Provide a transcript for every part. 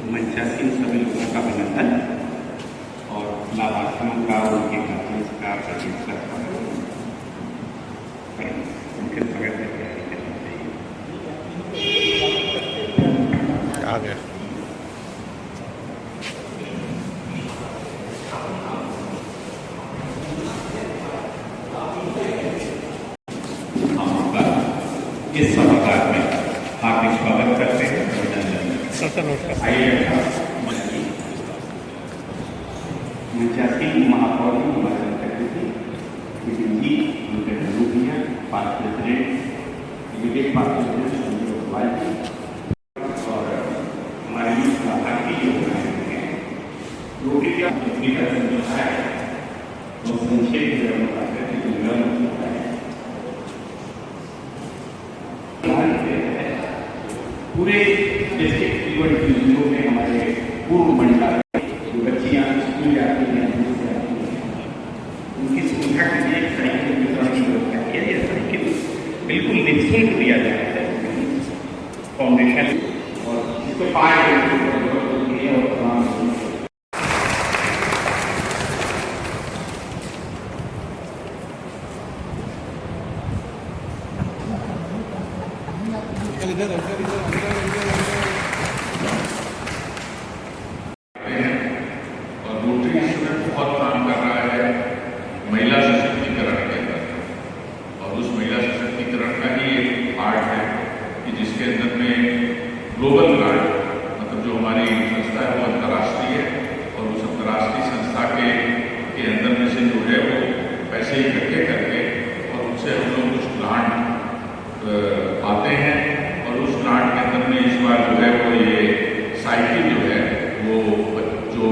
मंचासीन सभी लोगों का अभिनंदन और लाभार्थियों का उनके गार्जियंस का सर्विस का उनके स्वागत की तैयारी करनी चाहिए। आ गया। इस सभागार में हार्दिक स्वागत करते हैं, अभिनंदन। आइए मंचासीन महापौर की निर्वाचन करनी थी जी, उनके भैया पार्टी प्रेसिडेंट विवेक पार्टी प्रेसिडेंट संजीव अग्रवाल जी और हमारे लाभार्थी जो हैं रोटी का जो है वो संक्षेप में बताते हैं कि पूरे डिस्ट्रिक्ट जीवन जिलों में हमारे पूर्व मंडल जो बच्चियां स्कूल जाती हैं उनकी सुविधा के लिए साइकिल वितरण की व्यवस्था किया। यह साइकिल बिल्कुल निःशुल्क दिया जाता है फाउंडेशन और इसको 5 इधर और रोटरी इंस्टीट्यूट बहुत काम कर रहा है महिला सशक्तिकरण के अंदर, और उस महिला सशक्तिकरण का ही एक पार्ट है कि जिसके अंदर में ग्लोबल ग्रांट, मतलब जो हमारी संस्था है वो अंतर्राष्ट्रीय है और उस अंतर्राष्ट्रीय संस्था के अंदर में से जो है वो पैसे इकट्ठे करके और उनसे हम लोग कुछ ग्रांट पाते हैं। और उस ग्रांट के अंदर में इस बार जो है वो ये साइकिल जो है वो जो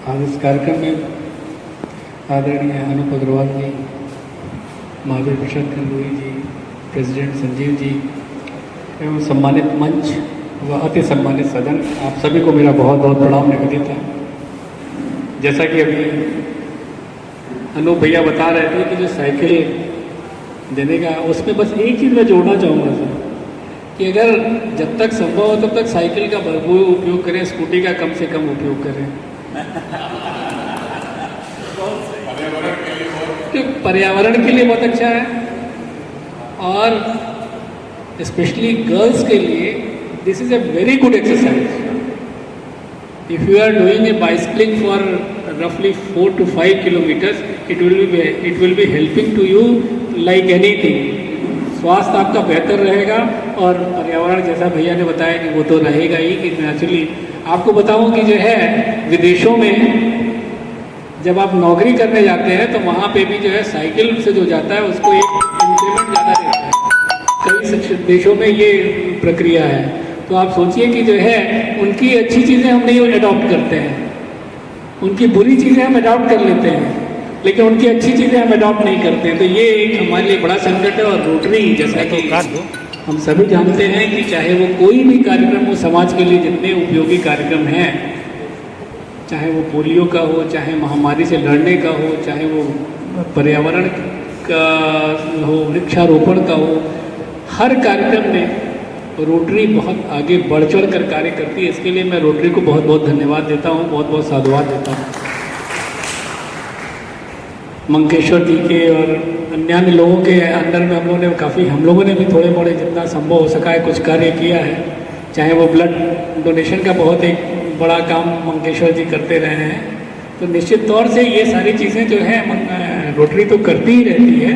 आज इस कार्यक्रम में आदरणीय अनूप अग्रवाल जी, महावीर प्रसाद खंडूरी जी, प्रेसिडेंट संजीव जी एवं सम्मानित मंच व अति सम्मानित सदन, आप सभी को मेरा बहुत बहुत प्रणाम निवेदित है। जैसा कि अभी अनूप भैया बता रहे थे कि जो साइकिल देने का, उसमें बस एक चीज़ मैं जोड़ना चाहूँगा सर कि अगर जब तक संभव हो तब तक साइकिल का भरपूर उपयोग करें, स्कूटी का कम से कम उपयोग करें। पर्यावरण के लिए बहुत अच्छा है और स्पेशली गर्ल्स के लिए this is a very good exercise. If you are doing a bicycling for roughly 4 to 5 kilometers, it will be helping to you like anything. स्वास्थ्य आपका बेहतर रहेगा और पर्यावरण जैसा भैया ने बताया कि वो तो रहेगा ही कि नेचुरली। आपको बताऊं कि जो है विदेशों में जब आप नौकरी करने जाते हैं तो वहाँ पे भी जो है साइकिल से जो जाता है उसको एक इंक्रीमेंट ज़्यादा देता है। कई देशों में ये प्रक्रिया है। तो आप सोचिए कि जो है उनकी अच्छी चीज़ें हम नहीं अडॉप्ट करते हैं, उनकी बुरी चीज़ें हम अडॉप्ट कर लेते हैं, लेकिन उनकी अच्छी चीज़ें हम अडॉप्ट नहीं करते हैं। तो ये एक हमारे लिए बड़ा संकट है। और रोटरी जैसा कि हम सभी जानते हैं कि चाहे वो कोई भी कार्यक्रम हो, समाज के लिए जितने उपयोगी कार्यक्रम हैं, चाहे वो पोलियो का हो, चाहे महामारी से लड़ने का हो, चाहे वो पर्यावरण का हो, वृक्षारोपण का हो, हर कार्यक्रम में रोटरी बहुत आगे बढ़ चढ़ कर कार्य करती है। इसके लिए मैं रोटरी को बहुत बहुत धन्यवाद देता हूँ, बहुत बहुत साधुवाद देता हूँ। मंकेश्वर जी के और अन्य लोगों के अंदर में हम लोगों ने भी थोड़े मोड़े जितना संभव हो सका है कुछ कार्य किया है। चाहे वो ब्लड डोनेशन का बहुत एक बड़ा काम मंकेश्वर जी करते रहे हैं। तो निश्चित तौर से ये सारी चीज़ें जो है रोटरी तो करती ही रहती है,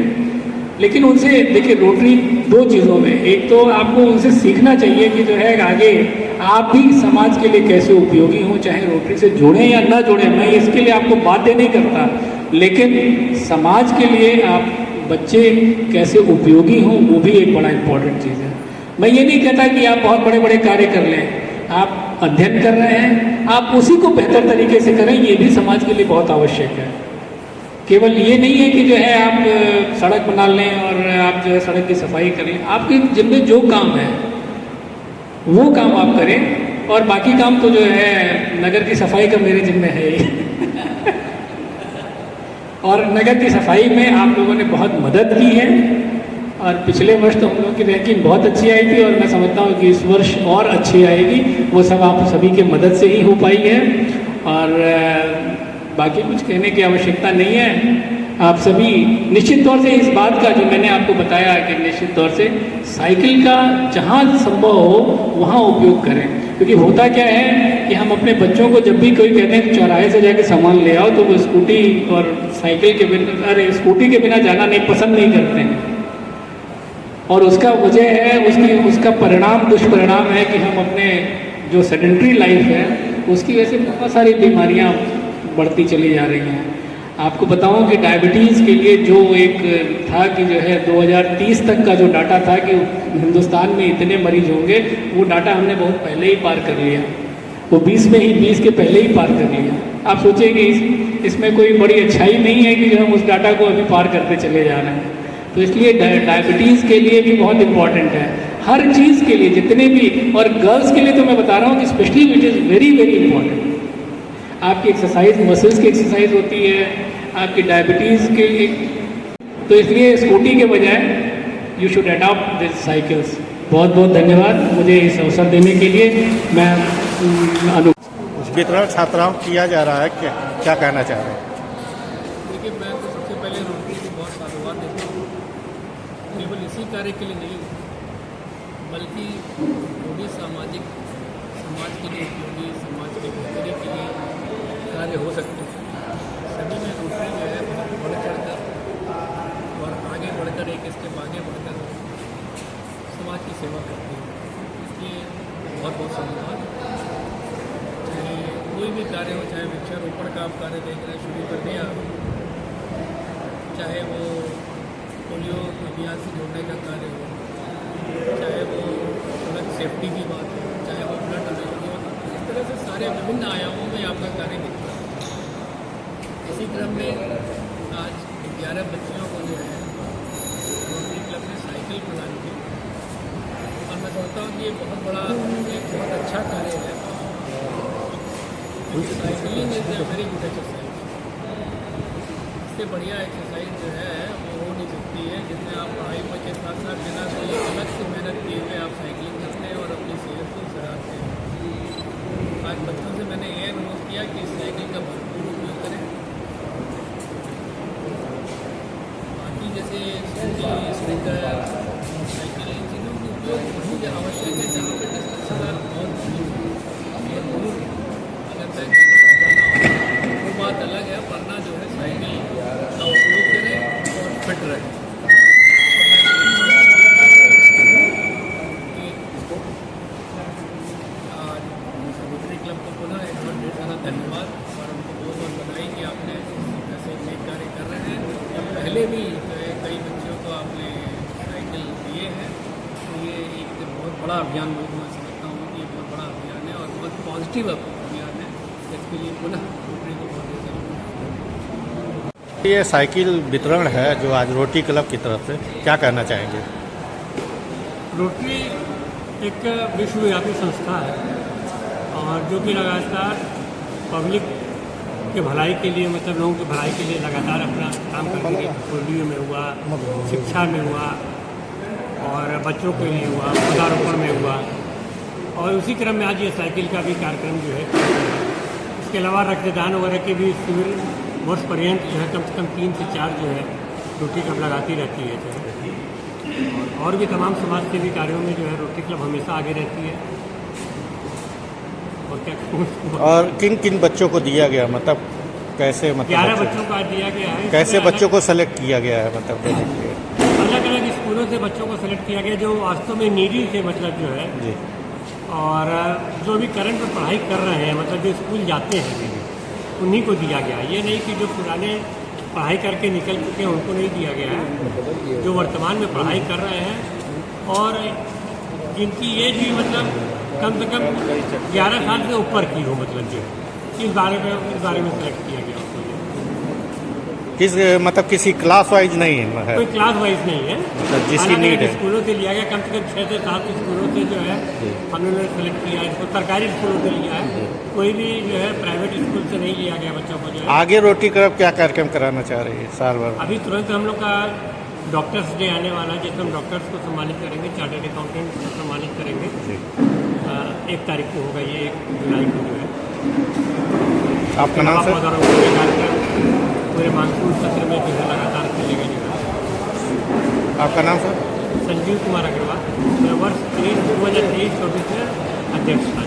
लेकिन उनसे देखिए रोटरी 2 चीज़ों में, एक तो आपको उनसे सीखना चाहिए कि जो है आगे आप भी समाज के लिए कैसे उपयोगी हों, चाहे रोटरी से जुड़ें या ना जुड़ें। मैं इसके लिए आपको बातें नहीं करता, लेकिन समाज के लिए आप बच्चे कैसे उपयोगी हों वो भी एक बड़ा इम्पोर्टेंट चीज़ है। मैं ये नहीं कहता कि आप बहुत बड़े बड़े कार्य कर लें, आप अध्ययन कर रहे हैं, आप उसी को बेहतर तरीके से करें, ये भी समाज के लिए बहुत आवश्यक है। केवल ये नहीं है कि जो है आप सड़क बना लें और आप जो है सड़क की सफाई कर लें। आपके जिम्मे जो काम है वो काम आप करें, और बाकी काम तो जो है नगर की सफाई का मेरे जिम्मे है ही। और नगर की सफाई में आप लोगों ने बहुत मदद की है और पिछले वर्ष तो हम लोग की रैंकिंग बहुत अच्छी आई थी और मैं समझता हूँ कि इस वर्ष और अच्छी आएगी। वो सब आप सभी के मदद से ही हो पाई है और बाकी कुछ कहने की आवश्यकता नहीं है। आप सभी निश्चित तौर से इस बात का जो मैंने आपको बताया कि निश्चित तौर से साइकिल का जहाँ संभव हो वहाँ उपयोग करें, क्योंकि होता क्या है कि हम अपने बच्चों को जब भी कोई कहते हैं कि चौराहे से जाके सामान ले आओ तो वो स्कूटी और साइकिल के बिना, अरे स्कूटी के बिना जाना नहीं पसंद नहीं करते हैं। और उसका वजह है उसका परिणाम दुष्परिणाम है कि हम अपने जो सेडेंट्री लाइफ है उसकी वजह से बहुत सारी बीमारियां बढ़ती चली जा रही हैं। आपको बताऊं कि डायबिटीज़ के लिए जो एक था कि जो है 2030 तक का जो डाटा था कि हिंदुस्तान में इतने मरीज होंगे, वो डाटा हमने बहुत पहले ही पार कर लिया। वो 20 के पहले ही पार कर लिया। आप सोचिए कि इसमें कोई बड़ी अच्छाई नहीं है कि जो हम उस डाटा को अभी पार करते चले जा रहे हैं। तो इसलिए डायबिटीज़ के लिए भी बहुत इम्पॉर्टेंट है, हर चीज़ के लिए, जितने भी, और गर्ल्स के लिए तो मैं बता रहा हूँ कि specially it is very very important. आपकी एक्सरसाइज, मसल्स की एक्सरसाइज होती है, आपकी डायबिटीज़ के लिए, तो इसलिए स्कूटी के बजाय you should adopt this cycles. बहुत बहुत धन्यवाद मुझे इस अवसर देने के लिए। मैं वितरण छात्राओं को किया जा रहा है, क्या कहना चाह रहे हैं? देखिए, मैं तो सबसे पहले रोटरी को बहुत साधुवाद देता हूँ, केवल इसी कार्य के लिए नहीं बल्कि जो भी समाज के लिए उपयोगी, समाज की बेहतरी के लिए कार्य हो सकते हैं, सभी में रोटरी जो है बहुत बढ़ चढ़कर और आगे बढ़कर एक स्टेप आगे बढ़कर समाज की सेवा करती है। इसलिए बहुत बहुत धन्यवाद। चाहे कोई भी कार्य हो, चाहे वृक्षारोपण का आप कार्य देख रहे हैं शुरू कर दिया, चाहे वो पोलियो अभियान से जोड़ने का कार्य हो, चाहे वो सड़क सेफ्टी की बात हो, चाहे वो ब्लड डोनेशन हो, इस तरह से सारे विभिन्न आयामों में आपका कार्य दिखता है। इसी क्रम में आज 11 बच्चियों को जो है रोटरी क्लब ने साइकिल प्रदान की और मैं समझता हूँ कि ये बहुत बड़ा, एक बहुत अच्छा कार्य है। Cycling is a very good exercise. इससे बढ़िया एक्सरसाइज जो है वो हो नहीं सकती है, जिसमें आप पढ़ाई के साथ साथ बिना कोई अलग से मेहनत किए हुए आप साइकिलिंग करते हैं और अपनी सेहत को सुधारते हैं। आज बच्चों से मैंने ये अनुभव किया कि साइकिल का भरपूर उपयोग करें। बाकी जैसे स्कूटी, स्कूटर, साइकिल, इन चीज़ों का उपयोग बहुत आवश्यक है जहाँ पर डिस्टेंस बहुत दूर अगर तय जाना हो वो बात अलग है, वरना जो है साइकिल का उपयोग करें और फिट रहें। आज रोटरी क्लब को पुनः एक बार ढेर सारा धन्यवाद और उनको बहुत बहुत बधाई कि आपने ऐसे नेक कार्य कर रहे हैं। और पहले भी जो है कई बच्चों को आपने साइकिल दिए हैं, तो ये एक बहुत बड़ा अभियान मैं समझता हूँ कि ये बहुत बड़ा अभियान है और बहुत पॉजिटिव अभियान है। इसके लिए पुनः रोटरी को बहुत ये साइकिल वितरण है जो आज रोटरी क्लब की तरफ से, क्या कहना चाहेंगे? रोटरी एक विश्वव्यापी संस्था है और जो कि लगातार पब्लिक के भलाई के लिए, मतलब लोगों की भलाई के लिए लगातार अपना काम करती है। पोलियो में हुआ, शिक्षा में हुआ और बच्चों के लिए हुआ, पौधारोपण में हुआ और उसी क्रम में आज ये साइकिल का भी कार्यक्रम जो है। इसके अलावा रक्तदान वगैरह के भी शिविर वर्ष पर्यंत जो है कम से कम 3 से 4 जो है रोटरी क्लब लगाती रहती है जो है। और भी तमाम समाज सेवी कार्यों में जो है रोटरी क्लब हमेशा आगे रहती है। और क्या कहूँ, और किन किन बच्चों को दिया गया, मतलब कैसे, मतलब 11 बच्चों को आज दिया गया है। कैसे बच्चों को सेलेक्ट किया गया है, मतलब देने के लिए? अलग अलग स्कूलों से बच्चों को सेलेक्ट किया गया जो वास्तव में नीडी थे, मतलब जो है जी, और जो भी करंट में पढ़ाई कर रहे हैं, मतलब जो स्कूल जाते हैं उन्हीं को दिया गया। ये नहीं कि जो पुराने पढ़ाई करके निकल चुके हैं उनको नहीं दिया गया है, जो वर्तमान में पढ़ाई कर रहे हैं और जिनकी एज भी मतलब कम से कम 11 साल से ऊपर की हो, मतलब जो इस बारे में सेलेक्ट किया गया उसको। किस मतलब किसी क्लास वाइज नहीं है, कोई क्लास वाइज नहीं है, मतलब जिसकी नीड है। स्कूलों से लिया गया, कम से कम 6 से 7 स्कूलों से जो है हमने सेलेक्ट किया है इसको। सरकारी स्कूलों से लिया है, कोई भी जो है प्राइवेट स्कूल से नहीं लिया गया बच्चों को जो है। आगे रोटरी क्लब क्या कार्यक्रम कराना चाह रही है साल भर? अभी तुरंत हम लोग का डॉक्टर्स डे आने वाला है, जिसमें हम डॉक्टर्स को सम्मानित करेंगे, चार्टर्ड अकाउंटेंट को सम्मानित करेंगे। जी 1 तारीख को होगा ये, 1 जुलाई को जो है। आपका नाम सर? पौधारोपण का कार्यक्रम पूरे मानसून सत्र में जो है लगातार चलेगा जो है। आपका नाम सर? संजीव कुमार अग्रवाल, मैं वर्ष 2023-24 में अध्यक्ष था।